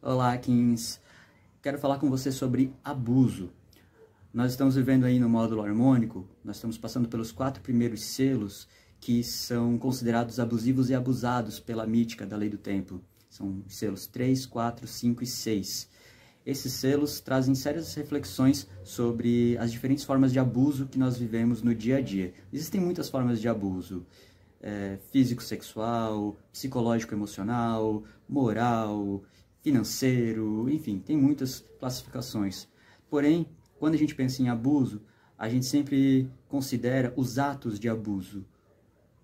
Olá, Kins. Quero falar com você sobre abuso. Nós estamos vivendo aí no módulo harmônico, nós estamos passando pelos 4 primeiros selos que são considerados abusivos e abusados pela mítica da lei do tempo. São os selos 3, 4, 5 e 6. Esses selos trazem sérias reflexões sobre as diferentes formas de abuso que nós vivemos no dia a dia. Existem muitas formas de abuso. Físico-sexual, psicológico-emocional, moral, financeiro, enfim, tem muitas classificações. Porém, quando a gente pensa em abuso, a gente sempre considera os atos de abuso.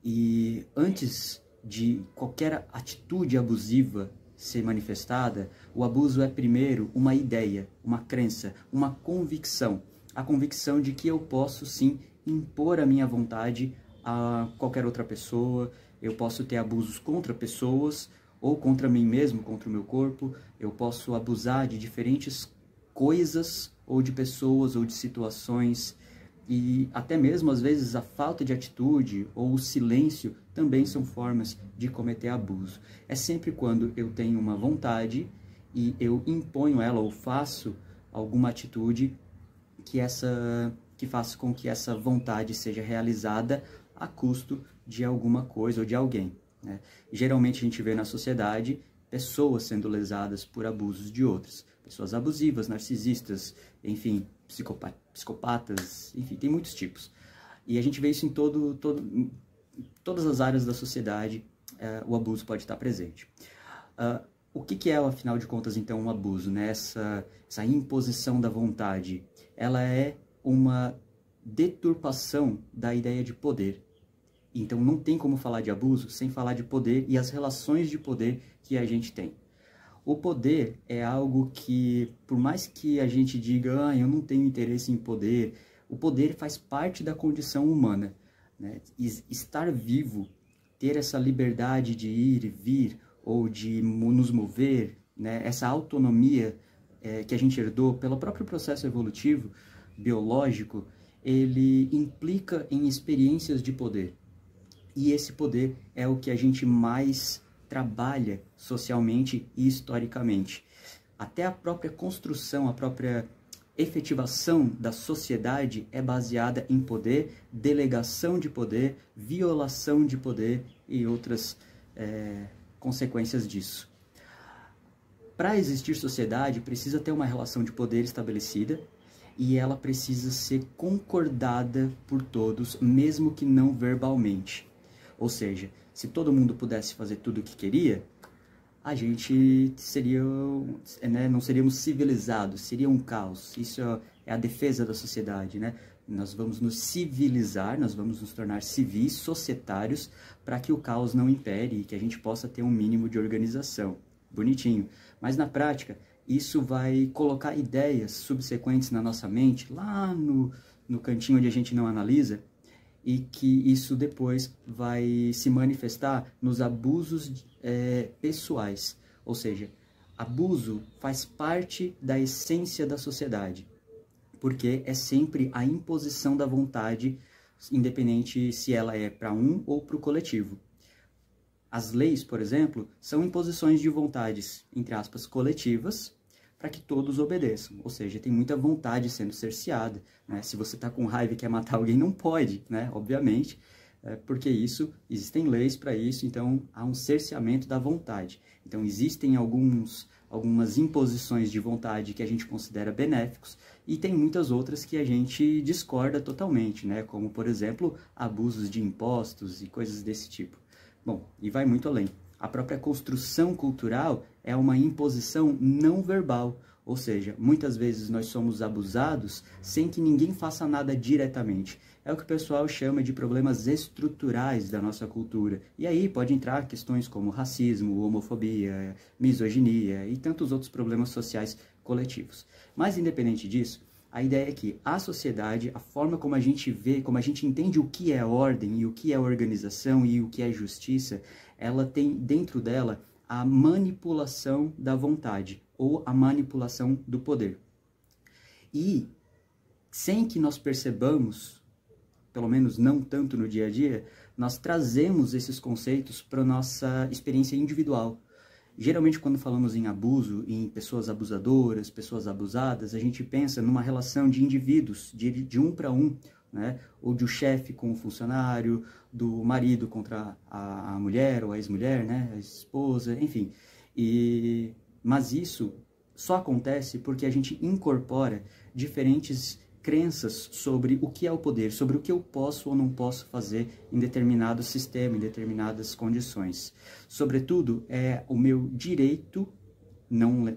E antes de qualquer atitude abusiva ser manifestada, o abuso é primeiro uma ideia, uma crença, uma convicção. A convicção de que eu posso sim impor a minha vontade a qualquer outra pessoa, eu posso ter abusos contra pessoas, ou contra mim mesmo, contra o meu corpo, eu posso abusar de diferentes coisas, ou de pessoas, ou de situações, e até mesmo, às vezes, a falta de atitude ou o silêncio também são formas de cometer abuso. É sempre quando eu tenho uma vontade e eu imponho ela, ou faço alguma atitude que faça com que essa vontade seja realizada a custo de alguma coisa ou de alguém, né? Geralmente a gente vê na sociedade pessoas sendo lesadas por abusos de outras. Pessoas abusivas, narcisistas, enfim, psicopatas, enfim, tem muitos tipos. E a gente vê isso em todas as áreas da sociedade, o abuso pode estar presente. O que é, afinal de contas, então, um abuso, né? Essa imposição da vontade, ela é uma deturpação da ideia de poder. Então não tem como falar de abuso sem falar de poder e as relações de poder que a gente tem. O poder é algo que, por mais que a gente diga, eu não tenho interesse em poder, o poder faz parte da condição humana, né? Estar vivo, ter essa liberdade de ir e vir, ou de nos mover, né? Essa autonomia que a gente herdou pelo próprio processo evolutivo, biológico, ele implica em experiências de poder. E esse poder é o que a gente mais trabalha socialmente e historicamente. Até a própria construção, a própria efetivação da sociedade é baseada em poder, delegação de poder, violação de poder e outras consequências disso. Para existir sociedade, precisa ter uma relação de poder estabelecida e ela precisa ser concordada por todos, mesmo que não verbalmente. Ou seja, se todo mundo pudesse fazer tudo o que queria, a gente seria, né, não seríamos civilizados, seria um caos. Isso é a defesa da sociedade, né? Nós vamos nos civilizar, nós vamos nos tornar civis, societários, para que o caos não impere e que a gente possa ter um mínimo de organização. Bonitinho. Mas na prática, isso vai colocar ideias subsequentes na nossa mente, lá no cantinho onde a gente não analisa, e que isso depois vai se manifestar nos abusos pessoais. Ou seja, abuso faz parte da essência da sociedade, porque é sempre a imposição da vontade, independente se ela é para um ou para o coletivo. As leis, por exemplo, são imposições de vontades, entre aspas, coletivas, para que todos obedeçam, ou seja, tem muita vontade sendo cerceada, né? Se você está com raiva e quer matar alguém, não pode, né? Obviamente, porque existem leis para isso, então há um cerceamento da vontade. Então existem algumas imposições de vontade que a gente considera benéficos e tem muitas outras que a gente discorda totalmente, né? Como, por exemplo, abusos de impostos e coisas desse tipo. Bom, e vai muito além. A própria construção cultural é uma imposição não verbal, ou seja, muitas vezes nós somos abusados sem que ninguém faça nada diretamente. É o que o pessoal chama de problemas estruturais da nossa cultura. E aí pode entrar questões como racismo, homofobia, misoginia e tantos outros problemas sociais coletivos. Mas independente disso, a ideia é que a sociedade, a forma como a gente vê, como a gente entende o que é ordem e o que é organização e o que é justiça, ela tem dentro dela a manipulação da vontade ou a manipulação do poder. E sem que nós percebamos, pelo menos não tanto no dia a dia, nós trazemos esses conceitos para a nossa experiência individual. Geralmente, quando falamos em abuso, em pessoas abusadoras, pessoas abusadas, a gente pensa numa relação de indivíduos, de um para um, né? Ou de um chefe com o funcionário, do marido contra a mulher ou a ex-mulher, né? A esposa, enfim. Mas isso só acontece porque a gente incorpora diferentes crenças sobre o que é o poder, sobre o que eu posso ou não posso fazer em determinado sistema, em determinadas condições. Sobretudo, é o meu direito, não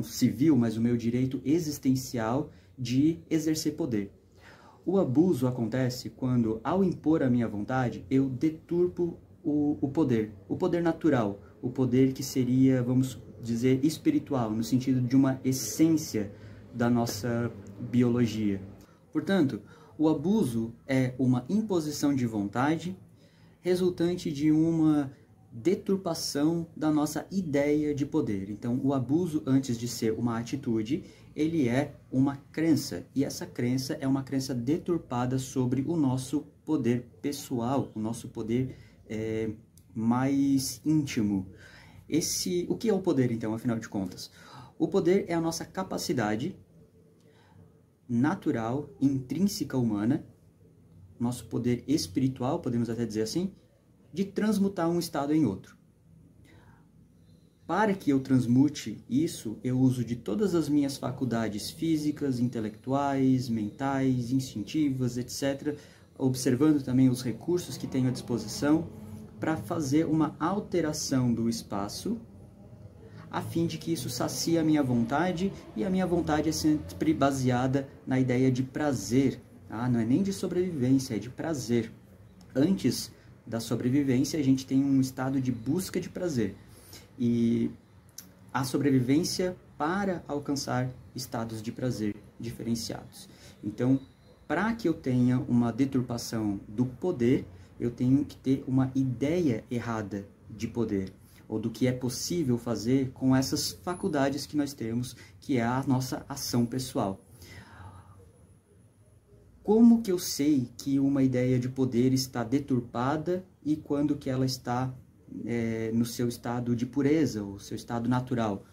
civil, mas o meu direito existencial de exercer poder. O abuso acontece quando, ao impor a minha vontade, eu deturpo o poder natural, o poder que seria, vamos dizer, espiritual, no sentido de uma essência da nossa biologia. Portanto, o abuso é uma imposição de vontade resultante de uma deturpação da nossa ideia de poder. Então, o abuso, antes de ser uma atitude, ele é uma crença, e essa crença é uma crença deturpada sobre o nosso poder pessoal, o nosso poder mais íntimo. O que é o poder, então, afinal de contas? O poder é a nossa capacidade natural, intrínseca humana, nosso poder espiritual, podemos até dizer assim, de transmutar um estado em outro. Para que eu transmute isso, eu uso de todas as minhas faculdades físicas, intelectuais, mentais, instintivas, etc., observando também os recursos que tenho à disposição para fazer uma alteração do espaço, a fim de que isso sacie a minha vontade, e a minha vontade é sempre baseada na ideia de prazer. Não é nem de sobrevivência, é de prazer. Antes da sobrevivência, a gente tem um estado de busca de prazer. E a sobrevivência para alcançar estados de prazer diferenciados. Então, para que eu tenha uma deturpação do poder, eu tenho que ter uma ideia errada de poder, ou do que é possível fazer com essas faculdades que nós temos, que é a nossa ação pessoal. Como que eu sei que uma ideia de poder está deturpada e quando que ela está no seu estado de pureza, ou seu estado natural?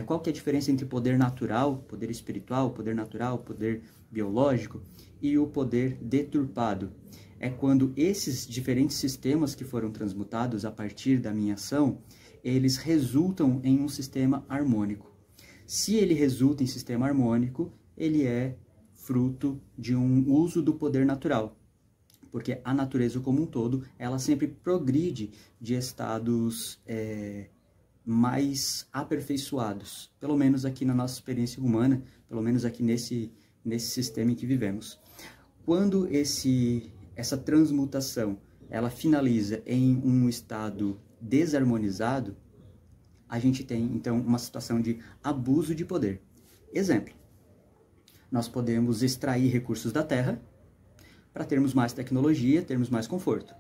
Qual que é a diferença entre poder natural, poder espiritual, poder natural, poder biológico, e o poder deturpado? É quando esses diferentes sistemas que foram transmutados a partir da minha ação, eles resultam em um sistema harmônico. Se ele resulta em sistema harmônico, ele é fruto de um uso do poder natural, porque a natureza como um todo, ela sempre progride de estados mais aperfeiçoados, pelo menos aqui na nossa experiência humana, pelo menos aqui nesse sistema em que vivemos. Quando essa transmutação ela finaliza em um estado desarmonizado, a gente tem, então, uma situação de abuso de poder. Exemplo, nós podemos extrair recursos da terra para termos mais tecnologia, termos mais conforto.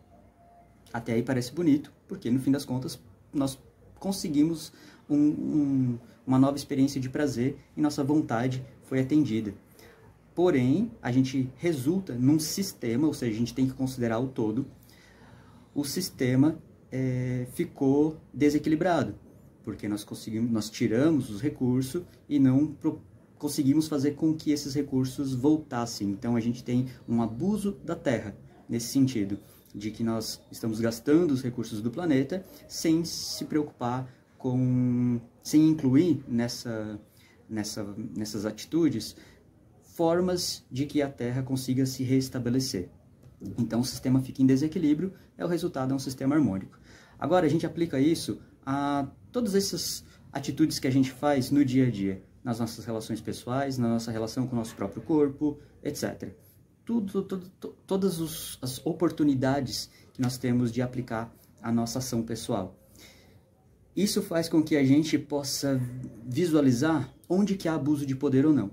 Até aí parece bonito, porque no fim das contas nós conseguimos uma nova experiência de prazer e nossa vontade foi atendida. Porém, a gente resulta num sistema, ou seja, a gente tem que considerar o todo. O sistema ficou desequilibrado, porque nós tiramos os recursos e não conseguimos fazer com que esses recursos voltassem. Então a gente tem um abuso da Terra, nesse sentido, de que nós estamos gastando os recursos do planeta sem se preocupar sem incluir nessas atitudes formas de que a Terra consiga se restabelecer. Então o sistema fica em desequilíbrio, o resultado é um sistema harmônico. Agora a gente aplica isso a todas essas atitudes que a gente faz no dia a dia, nas nossas relações pessoais, na nossa relação com o nosso próprio corpo, etc. Todas as oportunidades que nós temos de aplicar a nossa ação pessoal. Isso faz com que a gente possa visualizar onde que há abuso de poder ou não.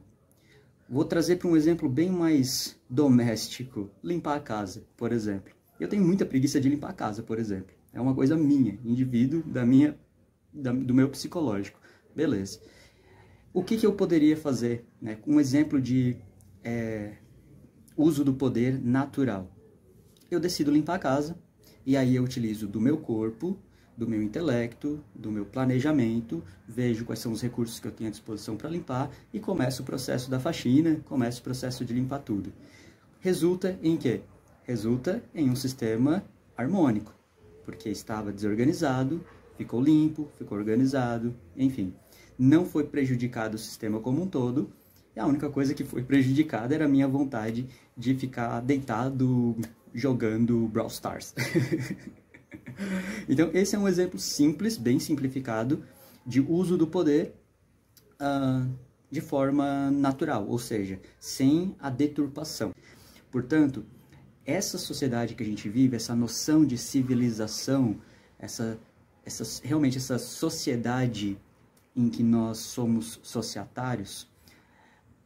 Vou trazer para um exemplo bem mais doméstico, limpar a casa, por exemplo. Eu tenho muita preguiça de limpar a casa, por exemplo. É uma coisa minha, indivíduo, do meu psicológico. Beleza. O que eu poderia fazer? Um exemplo de uso do poder natural. Eu decido limpar a casa, e aí eu utilizo do meu corpo, do meu intelecto, do meu planejamento, vejo quais são os recursos que eu tenho à disposição para limpar e começo o processo da faxina, começo o processo de limpar tudo. Resulta em quê? Resulta em um sistema harmônico, porque estava desorganizado, ficou limpo, ficou organizado, enfim. Não foi prejudicado o sistema como um todo, e a única coisa que foi prejudicada era a minha vontade de ficar deitado jogando Brawl Stars. Então, esse é um exemplo simples, bem simplificado, de uso do poder de forma natural, ou seja, sem a deturpação. Portanto, essa sociedade que a gente vive, essa noção de civilização, realmente essa sociedade em que nós somos societários,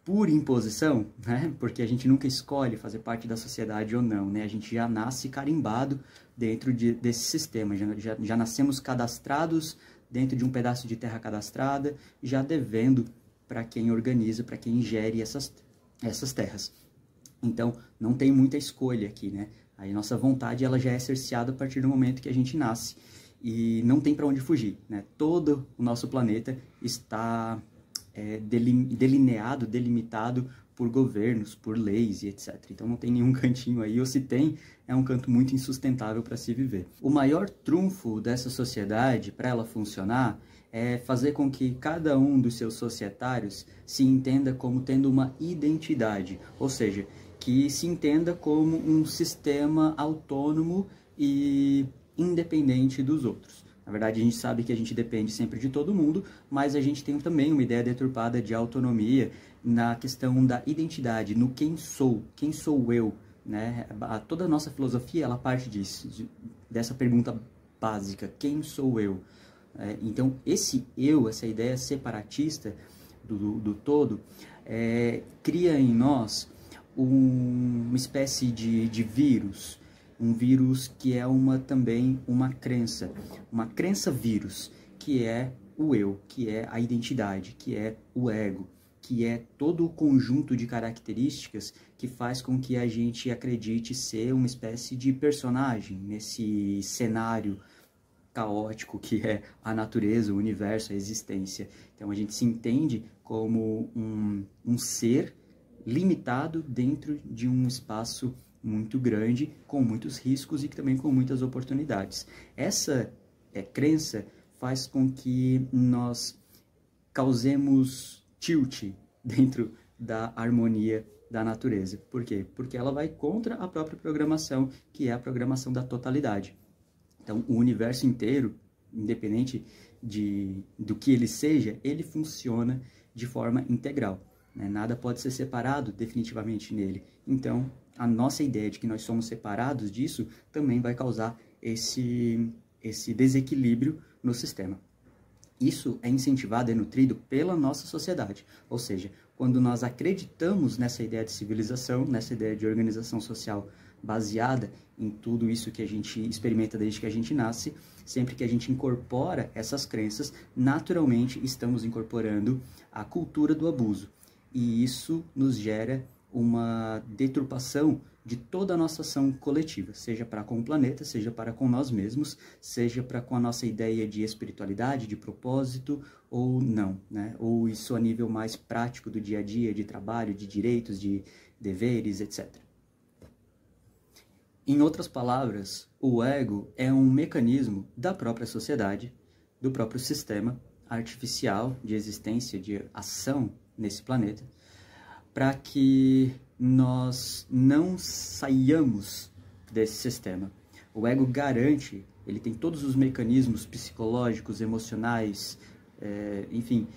por imposição, né? Porque a gente nunca escolhe fazer parte da sociedade ou não, né? A gente já nasce carimbado dentro desse sistema, já nascemos cadastrados dentro de um pedaço de terra cadastrada, já devendo para quem organiza, para quem gere essas terras. Então, não tem muita escolha aqui, né? A nossa vontade ela já é cerceada a partir do momento que a gente nasce e não tem para onde fugir, né? Todo o nosso planeta está delineado, delimitado por governos, por leis e etc. Então não tem nenhum cantinho aí, ou se tem, é um canto muito insustentável para se viver. O maior trunfo dessa sociedade, para ela funcionar, é fazer com que cada um dos seus societários se entenda como tendo uma identidade, ou seja, que se entenda como um sistema autônomo e independente dos outros. Na verdade, a gente sabe que a gente depende sempre de todo mundo, mas a gente tem também uma ideia deturpada de autonomia na questão da identidade, no quem sou eu, né? Toda a nossa filosofia, ela parte disso, dessa pergunta básica, quem sou eu? Então, esse eu, essa ideia separatista do todo, cria em nós uma espécie de vírus, um vírus que é também uma crença vírus, que é o eu, que é a identidade, que é o ego, que é todo o conjunto de características que faz com que a gente acredite ser uma espécie de personagem nesse cenário caótico que é a natureza, o universo, a existência. Então a gente se entende como um ser limitado dentro de um espaço muito grande, com muitos riscos e também com muitas oportunidades. Essa crença faz com que nós causemos tilt dentro da harmonia da natureza. Por quê? Porque ela vai contra a própria programação, que é a programação da totalidade. Então, o universo inteiro, independente do que ele seja, ele funciona de forma integral, né? Nada pode ser separado definitivamente nele. Então, a nossa ideia de que nós somos separados disso também vai causar esse desequilíbrio no sistema. Isso é incentivado, é nutrido pela nossa sociedade. Ou seja, quando nós acreditamos nessa ideia de civilização, nessa ideia de organização social baseada em tudo isso que a gente experimenta desde que a gente nasce, sempre que a gente incorpora essas crenças, naturalmente estamos incorporando a cultura do abuso. E isso nos gera uma deturpação de toda a nossa ação coletiva, seja para com o planeta, seja para com nós mesmos, seja para com a nossa ideia de espiritualidade, de propósito, ou não, né? Ou isso a nível mais prático do dia a dia, de trabalho, de direitos, de deveres, etc. Em outras palavras, o ego é um mecanismo da própria sociedade, do próprio sistema artificial de existência, de ação nesse planeta, para que nós não saiamos desse sistema. O ego garante, ele tem todos os mecanismos psicológicos, emocionais, enfim,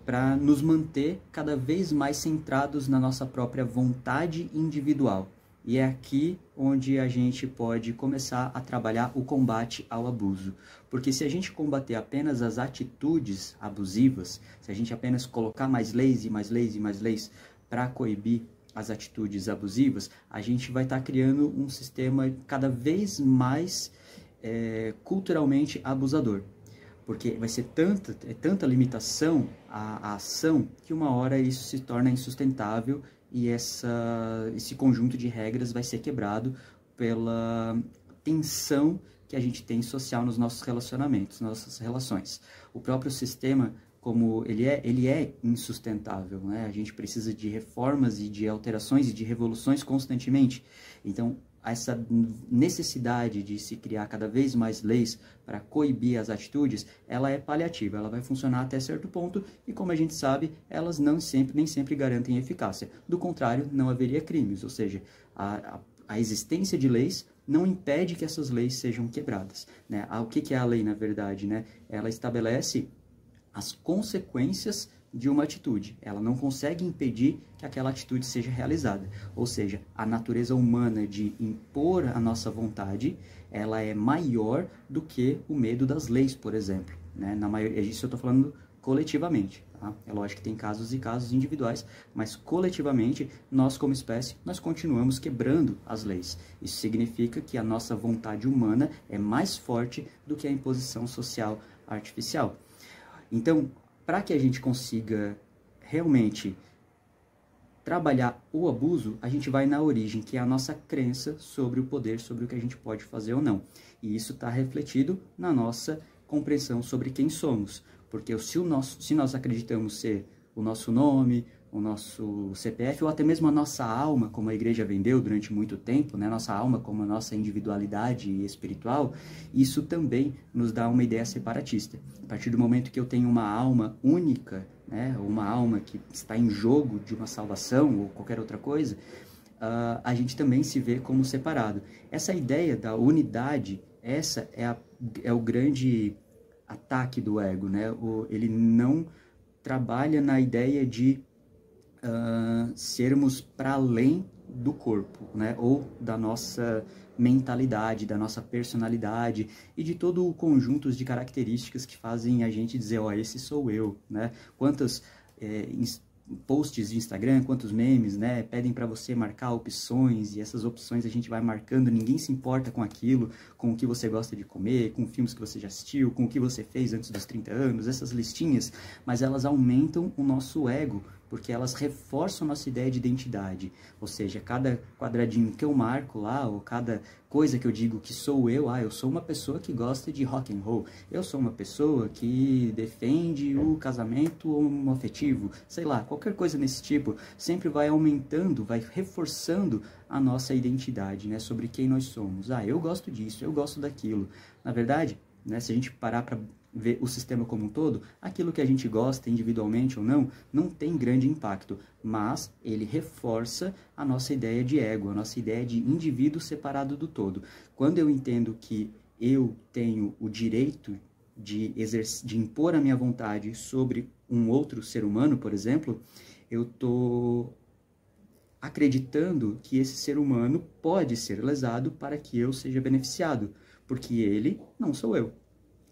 para nos manter cada vez mais centrados na nossa própria vontade individual. E é aqui onde a gente pode começar a trabalhar o combate ao abuso. Porque se a gente combater apenas as atitudes abusivas, se a gente apenas colocar mais leis e mais leis e mais leis para coibir as atitudes abusivas, a gente vai estar criando um sistema cada vez mais culturalmente abusador. Porque vai ser tanta limitação à ação que uma hora isso se torna insustentável e esse conjunto de regras vai ser quebrado pela tensão que a gente tem social nos nossos relacionamentos, nossas relações. O próprio sistema, como ele é insustentável, né? A gente precisa de reformas e de alterações e de revoluções constantemente. Então, essa necessidade de se criar cada vez mais leis para coibir as atitudes, ela é paliativa, ela vai funcionar até certo ponto e, como a gente sabe, elas nem sempre garantem eficácia. Do contrário, não haveria crimes, ou seja, a existência de leis não impede que essas leis sejam quebradas, né? O que é a lei, na verdade, né? Ela estabelece as consequências de uma atitude. Ela não consegue impedir que aquela atitude seja realizada. Ou seja, a natureza humana de impor a nossa vontade, ela é maior do que o medo das leis, por exemplo, né? Na maioria, isso eu estou falando coletivamente, tá? É lógico que tem casos e casos individuais, mas coletivamente, nós como espécie, nós continuamos quebrando as leis. Isso significa que a nossa vontade humana é mais forte do que a imposição social artificial. Então, para que a gente consiga realmente trabalhar o abuso, a gente vai na origem, que é a nossa crença sobre o poder, sobre o que a gente pode fazer ou não. E isso está refletido na nossa compreensão sobre quem somos. Porque se nós acreditamos ser o nosso nome, o nosso CPF, ou até mesmo a nossa alma, como a igreja vendeu durante muito tempo, né? Nossa alma como a nossa individualidade espiritual, isso também nos dá uma ideia separatista. A partir do momento que eu tenho uma alma única, né? Uma alma que está em jogo de uma salvação ou qualquer outra coisa, a gente também se vê como separado. Essa ideia da unidade, essa é o grande ataque do ego, né? Ele não trabalha na ideia de sermos para além do corpo, né? Ou da nossa mentalidade, da nossa personalidade e de todo o conjunto de características que fazem a gente dizer, ó, esse sou eu, né? Quantos posts de Instagram, quantos memes, né? Pedem para você marcar opções e essas opções a gente vai marcando, ninguém se importa com aquilo, com o que você gosta de comer, com filmes que você já assistiu, com o que você fez antes dos 30 anos, essas listinhas, mas elas aumentam o nosso ego, porque elas reforçam a nossa ideia de identidade. Ou seja, cada quadradinho que eu marco lá, ou cada coisa que eu digo que sou eu sou uma pessoa que gosta de rock and roll, eu sou uma pessoa que defende o casamento homoafetivo, sei lá, qualquer coisa nesse tipo, sempre vai aumentando, vai reforçando a nossa identidade, né, sobre quem nós somos. Eu gosto disso, eu gosto daquilo. Na verdade, né, se a gente parar para ver o sistema como um todo, aquilo que a gente gosta individualmente ou não, não tem grande impacto, mas ele reforça a nossa ideia de ego, a nossa ideia de indivíduo separado do todo. Quando eu entendo que eu tenho o direito de impor a minha vontade sobre um outro ser humano, por exemplo, eu estou acreditando que esse ser humano pode ser lesado para que eu seja beneficiado, porque ele não sou eu.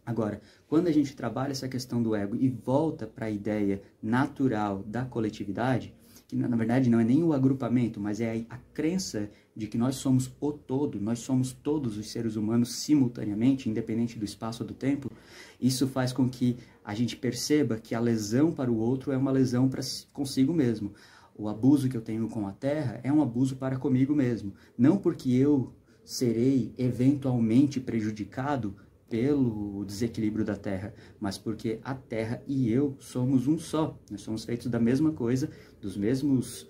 Agora, quando a gente trabalha essa questão do ego e volta para a ideia natural da coletividade, que na verdade não é nem o agrupamento, mas é a crença de que nós somos o todo, nós somos todos os seres humanos simultaneamente, independente do espaço ou do tempo, isso faz com que a gente perceba que a lesão para o outro é uma lesão para consigo mesmo. O abuso que eu tenho com a terra é um abuso para comigo mesmo. Não porque eu serei eventualmente prejudicado pelo desequilíbrio da Terra, mas porque a Terra e eu somos um só. Nós somos feitos da mesma coisa, dos mesmos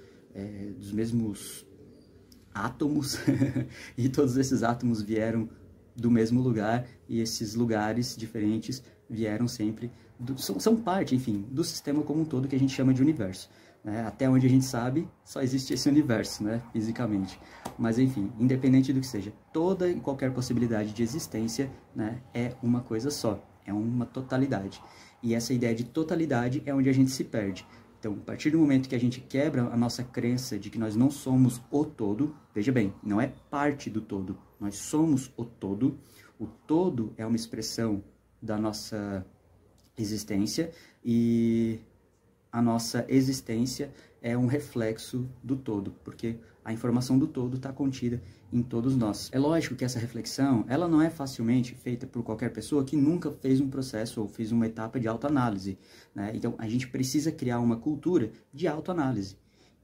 átomos, e todos esses átomos vieram do mesmo lugar, e esses lugares diferentes vieram sempre, são parte, enfim, do sistema como um todo que a gente chama de universo. Até onde a gente sabe, só existe esse universo, né, fisicamente. Mas, enfim, independente do que seja, toda e qualquer possibilidade de existência, né, é uma coisa só, é uma totalidade. E essa ideia de totalidade é onde a gente se perde. Então, a partir do momento que a gente quebra a nossa crença de que nós não somos o todo, veja bem, não é parte do todo, nós somos o todo é uma expressão da nossa existência e a nossa existência é um reflexo do todo, porque a informação do todo está contida em todos nós. É lógico que essa reflexão, ela não é facilmente feita por qualquer pessoa que nunca fez um processo ou fez uma etapa de autoanálise, né? Então, a gente precisa criar uma cultura de autoanálise,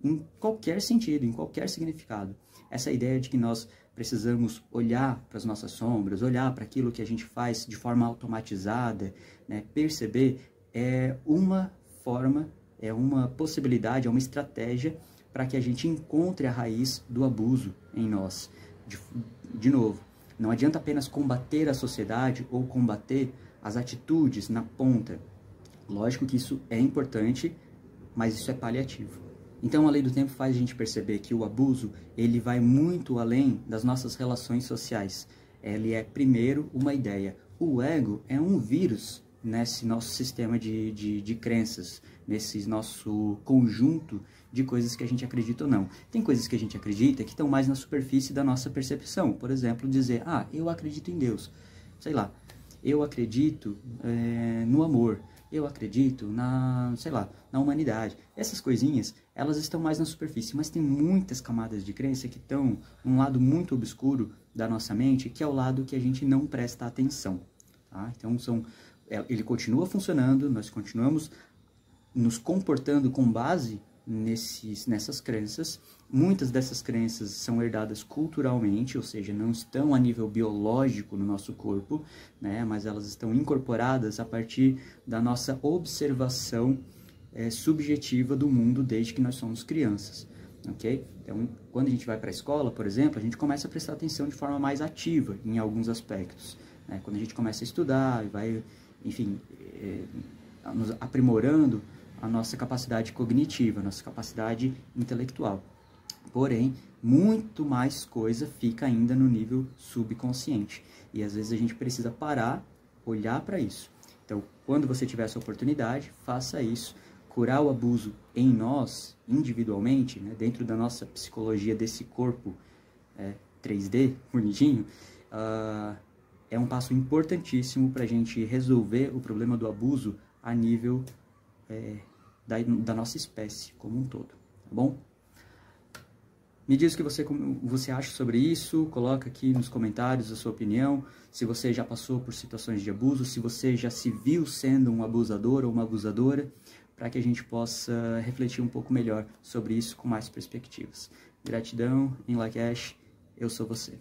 em qualquer sentido, em qualquer significado. Essa ideia de que nós precisamos olhar para as nossas sombras, olhar para aquilo que a gente faz de forma automatizada, né? Perceber é uma forma, é uma possibilidade, é uma estratégia para que a gente encontre a raiz do abuso em nós. De novo, não adianta apenas combater a sociedade ou combater as atitudes na ponta. Lógico que isso é importante, mas isso é paliativo. Então, a lei do tempo faz a gente perceber que o abuso, ele vai muito além das nossas relações sociais. Ele é, primeiro, uma ideia. O ego é um vírus nesse nosso sistema de crenças, nesse nosso conjunto de coisas que a gente acredita ou não. Tem coisas que a gente acredita que estão mais na superfície da nossa percepção. Por exemplo, dizer, eu acredito em Deus. Sei lá, eu acredito no amor. Eu acredito na humanidade. Essas coisinhas, elas estão mais na superfície, mas tem muitas camadas de crença que estão num lado muito obscuro da nossa mente, que é o lado que a gente não presta atenção. Tá? Então, ele continua funcionando, nós continuamos nos comportando com base nessas crenças. Muitas dessas crenças são herdadas culturalmente, ou seja, não estão a nível biológico no nosso corpo, né, mas elas estão incorporadas a partir da nossa observação subjetiva do mundo desde que nós somos crianças. Okay? Então, quando a gente vai para a escola, por exemplo, a gente começa a prestar atenção de forma mais ativa em alguns aspectos. Né? Quando a gente começa a estudar, vai, enfim, nos aprimorando a nossa capacidade cognitiva, a nossa capacidade intelectual. Porém, muito mais coisa fica ainda no nível subconsciente. E às vezes a gente precisa parar, olhar para isso. Então, quando você tiver essa oportunidade, faça isso. Curar o abuso em nós, individualmente, né, dentro da nossa psicologia desse corpo 3D, bonitinho, é um passo importantíssimo para a gente resolver o problema do abuso a nível da nossa espécie como um todo, tá bom? Me diz o que você acha sobre isso, coloca aqui nos comentários a sua opinião, se você já passou por situações de abuso, se você já se viu sendo um abusador ou uma abusadora, para que a gente possa refletir um pouco melhor sobre isso com mais perspectivas. Gratidão, em Lakesh, eu sou você.